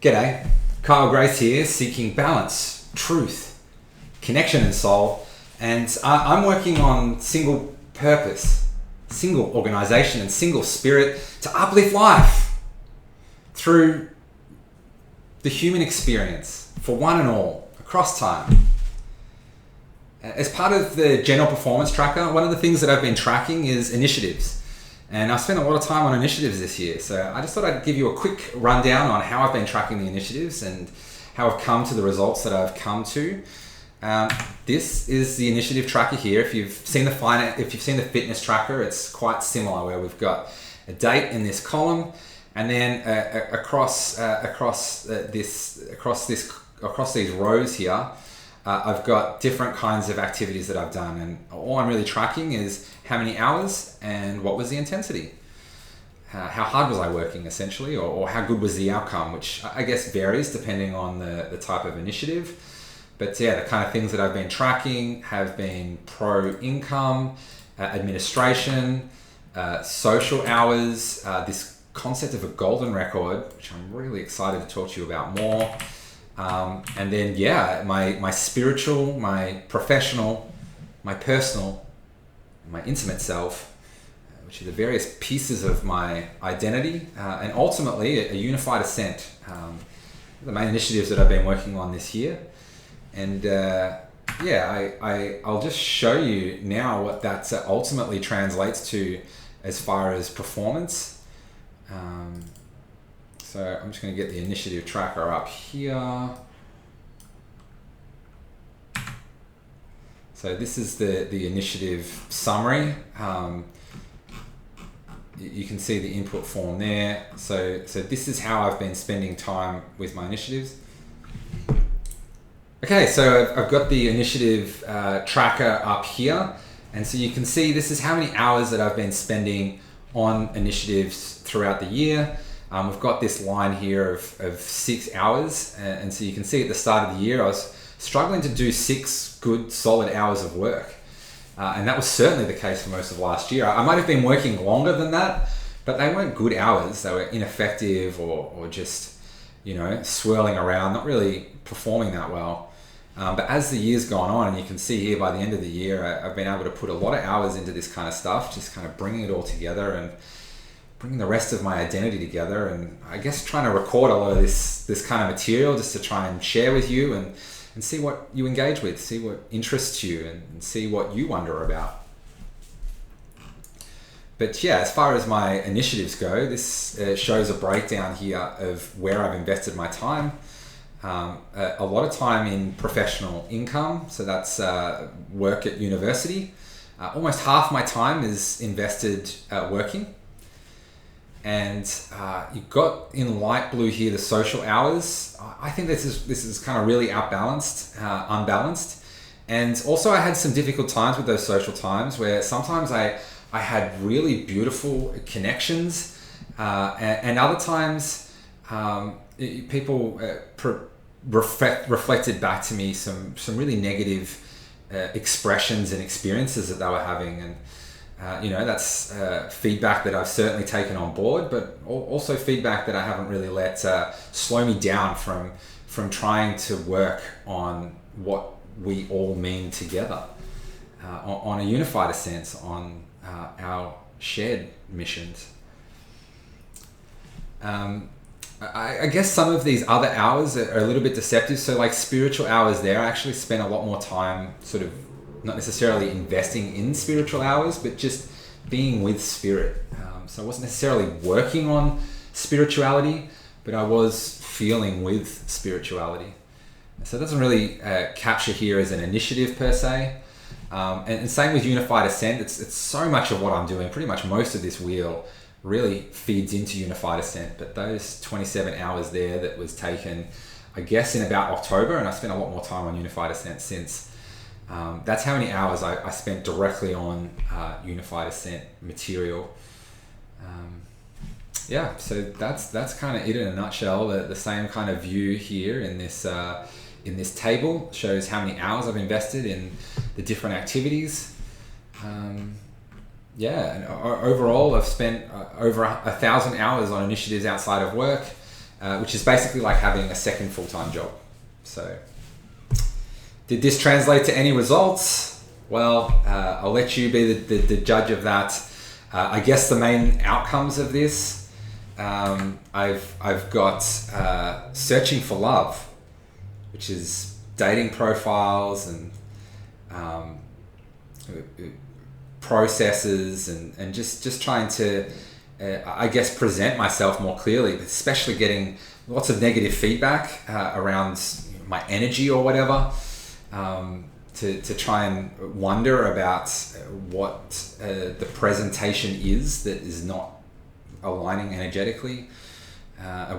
G'day, Kyle Grace here, seeking balance, truth, connection and soul, and I'm working on single purpose, single organization and single spirit to uplift life through the human experience for one and all, across time. As part of the general performance tracker, one of the things that I've been tracking is initiatives. And I've spent a lot of time on initiatives this year, so I just thought I'd give you a quick rundown on how I've been tracking the initiatives and how I've come to the results that I've come to. This is the initiative tracker here. If you've seen the fitness tracker, it's quite similar, where we've got a date in this column, and then across these rows here, I've got different kinds of activities that I've done, and all I'm really tracking is how many hours and what was the intensity. How hard was I working, essentially, or how good was the outcome, which I guess varies depending on the type of initiative. But yeah, the kind of things that I've been tracking have been pro-income, administration, social hours, this concept of a golden record, which I'm really excited to talk to you about more. And then, yeah, my spiritual, my professional, my personal, my intimate self, which are the various pieces of my identity, and ultimately a unified ascent. The main initiatives that I've been working on this year. And I'll just show you now what that ultimately translates to as far as performance. So I'm just going to get the initiative tracker up here. So this is the initiative summary. You can see the input form there. So this is how I've been spending time with my initiatives. Okay, so I've got the initiative tracker up here. And so you can see this is how many hours that I've been spending on initiatives throughout the year. We've got this line here of 6 hours. And so you can see at the start of the year, I was struggling to do 6 good solid hours of work. And that was certainly the case for most of last year. I might have been working longer than that, but they weren't good hours. They were ineffective or just, swirling around, not really performing that well. But as the year's gone on, and you can see here by the end of the year, I've been able to put a lot of hours into this kind of stuff, just kind of bringing it all together and bringing the rest of my identity together, and I guess trying to record a lot of this kind of material just to try and share with you and see what you engage with, see what interests you, and see what you wonder about. But yeah, as far as my initiatives go, this shows a breakdown here of where I've invested my time. A lot of time in professional income, so that's work at university. Almost half my time is invested working. And you've got in light blue here the social hours. I think this is kind of really unbalanced. And also I had some difficult times with those social times where sometimes I had really beautiful connections, and other times people reflected back to me some really negative expressions and experiences that they were having. And that's feedback that I've certainly taken on board, but also feedback that I haven't really let slow me down from trying to work on what we all mean together, on a unified sense, on our shared missions. I guess some of these other hours are a little bit deceptive. So like spiritual hours there, I actually spent a lot more time sort of not necessarily investing in spiritual hours, but just being with spirit. So I wasn't necessarily working on spirituality, but I was feeling with spirituality. So it doesn't really capture here as an initiative per se. And same with Unified Ascent. It's so much of what I'm doing, pretty much most of this wheel really feeds into Unified Ascent. But those 27 hours there that was taken, I guess, in about October, and I spent a lot more time on Unified Ascent since. That's how many hours I spent directly on Unified Ascent material. So that's kind of it in a nutshell. The same kind of view here in this table shows how many hours I've invested in the different activities. And overall I've spent over 1,000 hours on initiatives outside of work. which is basically like having a second full-time job. So, did this translate to any results? Well, I'll let you be the judge of that. I guess the main outcomes of this, I've got searching for love, which is dating profiles and processes and just trying to, I guess, present myself more clearly, but especially getting lots of negative feedback around my energy or whatever, to try and wonder about what the presentation is that is not aligning energetically,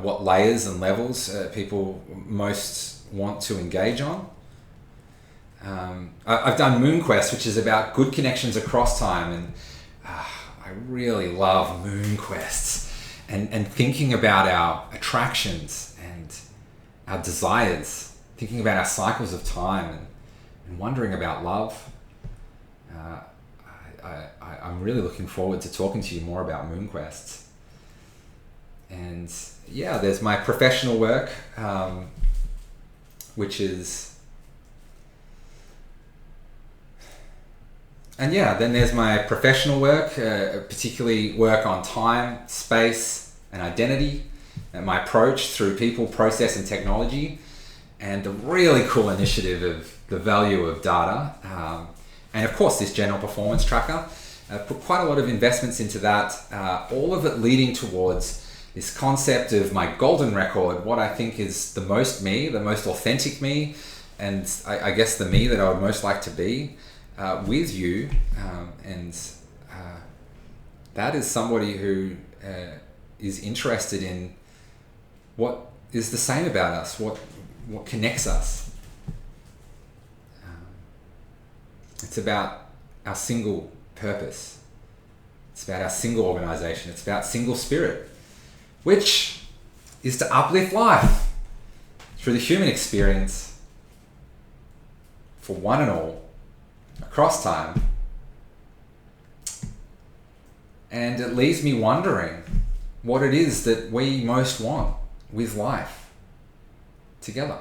what layers and levels people most want to engage on. I've done Moon Quest, which is about good connections across time, and I really love Moon Quests and thinking about our attractions and our desires, thinking about our cycles of time and wondering about love. I'm really looking forward to talking to you more about Moon Quests. And yeah, there's my professional work, which is... And yeah, then there's my professional work, particularly work on time, space, and identity, and my approach through people, process, and technology, and the really cool initiative of the value of data, and of course this general performance tracker. Put quite a lot of investments into that, all of it leading towards this concept of my golden record, what I think is the most me, the most authentic me, and I guess the me that I would most like to be with you. And that is somebody who is interested in what is the same about us, what connects us. It's about our single purpose. It's about our single organization. It's about single spirit, which is to uplift life through the human experience for one and all across time. And it leaves me wondering what it is that we most want with life together.